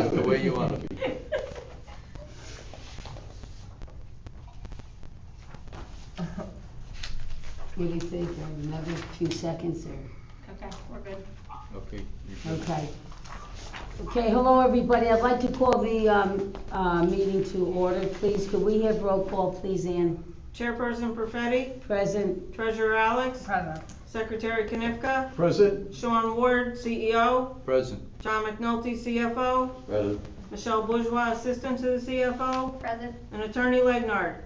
want it the way you want it to be. What do you think, another few seconds or? Okay, we're good. Okay. you're good. Okay. Okay, hello, everybody. I'd like to call the meeting to order. Please, could we have roll call, please, Ann? Chairperson Perfetti, Present. Treasurer Alex, Present. Secretary Knifka, Present. Sean Ward, CEO, Present. John McNulty, CFO, Present. Michelle Bourgeois, Assistant to the CFO, Present. and Attorney Legnard.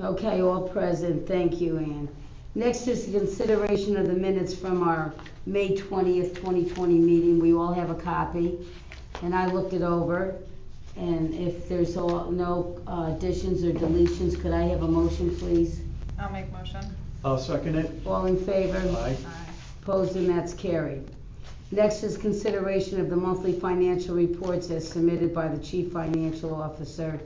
Okay, all present. Thank you, Ann. Next is the consideration of the minutes from our May 20th, 2020 meeting. We all have a copy, and I looked it over. And if there's no additions or deletions, could I have a motion, please? I'll make motion. I'll second it. All in favor? Aye. Aye. Opposed, and that's carried. Next is consideration of the monthly financial reports as submitted by the Chief Financial Officer,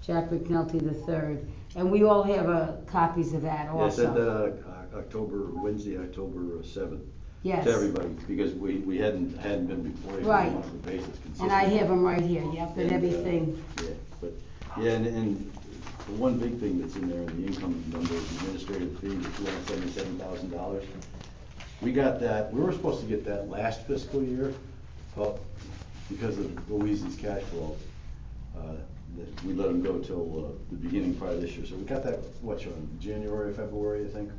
Jack McNulty III. And we all have copies of that Yeah, I sent also. that Wednesday, October 7th. Yes. To everybody, because we hadn't been reporting on Right. a monthly basis consistently. And I have them right here, yep, and And, everything. Yeah, but, yeah, and the one big thing that's in there in the income number is the administrative fee, the $277,000. We got that, we were supposed to get that last fiscal year, but because of Louise's cash flow, we let them go till the beginning part of this year. So we got that, Sean, January, February, I think?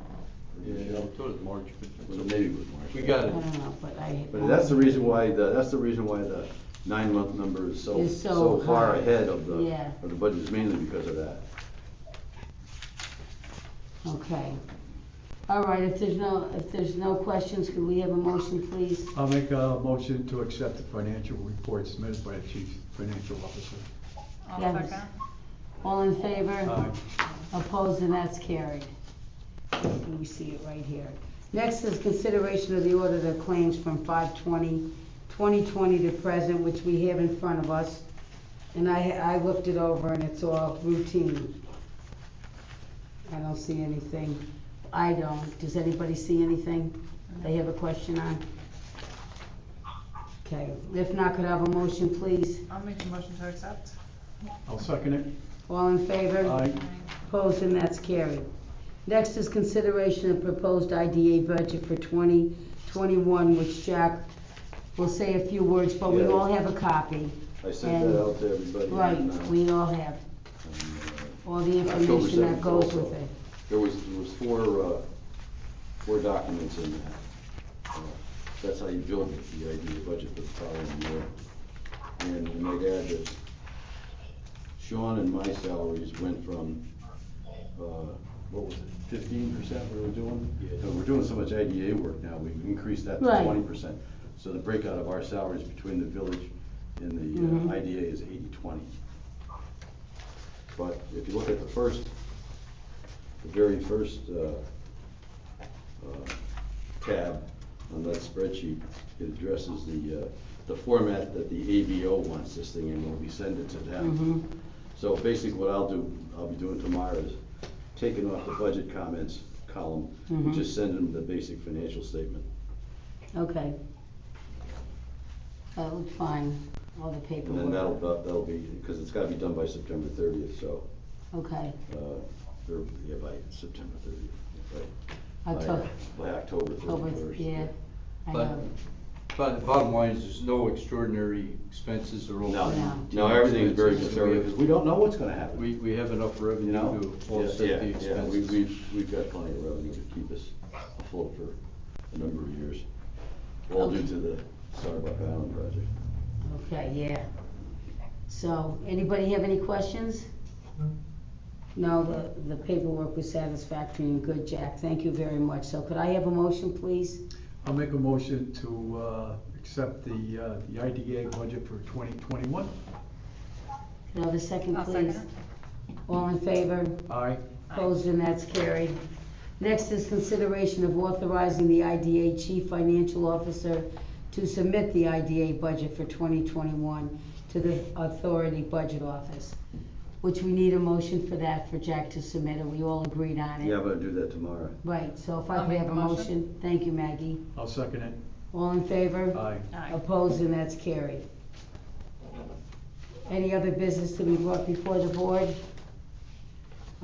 Yeah, I thought it was March. Well, maybe it was March. We got I it. don't know, but But that's the reason why the 9-month number is so Is so far high. ahead of the Yeah. budget, is mainly because of that. Okay. All right, if there's no questions, could we have a motion, please? I'll make a motion to accept the financial reports submitted by the Chief Financial Officer. I'll Yes. second. All in favor? Aye. Opposed, and that's carried. We see it right here. Next is consideration of the audit of claims from 5/20/2020 to present, which we have in front of us. And I looked it over and it's all routine. I don't see anything. I don't. Does anybody see anything they have a question on? Okay, if not, could I have a motion, please? I'll make a motion to accept. I'll second it. All in favor? Aye. Opposed, and that's carried. Next is consideration of proposed IDA budget for 2021, which Jack will say a few words, but we Yeah. all have a copy. I sent And- that out to everybody. Right, on, we all have all the October information that 7th goes also. with it. There was four documents in that. That's how you build the idea budget for the following year. And I might add that Sean and my salaries went from, what was it, 15% we were doing? Yeah. We're doing so much IDA work now, we've increased that to Right. 20%. So the breakout of our salaries between the village and the Mhm. IDA is 80-20. But if you look at the very first tab on that spreadsheet, it addresses the format that the ABO wants this thing in when we send it to them. Mhm. So basically what I'll be doing tomorrow is taking off the budget comments column and Mhm. just send them the basic financial statement. Okay. That looks fine, all the And paperwork. then that'll be, because it's gotta be done by September 30th, so, Okay. by September 30th, right? October. By October October, 31st. yeah. I But, know. but the bottom line is there's no extraordinary expenses or all. No, everything is very conservative, because we don't know what's gonna happen. We have enough You revenue know? to Yeah, offset the yeah, expenses. we've got plenty of revenue to keep us afloat for a number of years. All due to the Starbuck Island project. Okay, yeah. So, anybody have any questions? No, the paperwork was satisfactory and good, Jack. Thank you very much. So could I have a motion, please? I'll make a motion to accept the IDA budget for 2021. Could I have a second, I'll please? second All in favor? Aye. Opposed, and that's carried. Next is consideration of authorizing the IDA Chief Financial Officer to submit the IDA budget for 2021 to the Authority Budget Office, which we need a motion for that, for Jack to submit, and we all agreed on it. Yeah, I'm gonna do that tomorrow. Right, so if I I'll could make have a the motion. motion. Thank you, Maggie. I'll second it. All in favor? Aye. Aye. Opposed, and that's carried. Any other business to be brought before the board?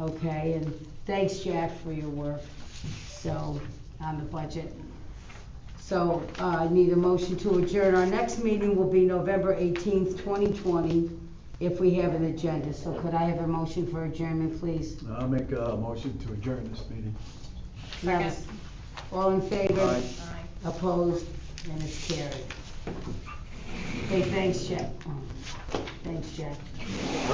Okay, and thanks, Jack, for your work, so, on the budget. So, I need a motion to adjourn. Our next meeting will be November 18th, 2020, if we have an agenda. So could I have a motion for adjournment, please? I'll make a motion to adjourn this meeting. Second. All in favor? Aye. Aye. Opposed, and it's carried. Okay, thanks, Jack. Thanks, Jack.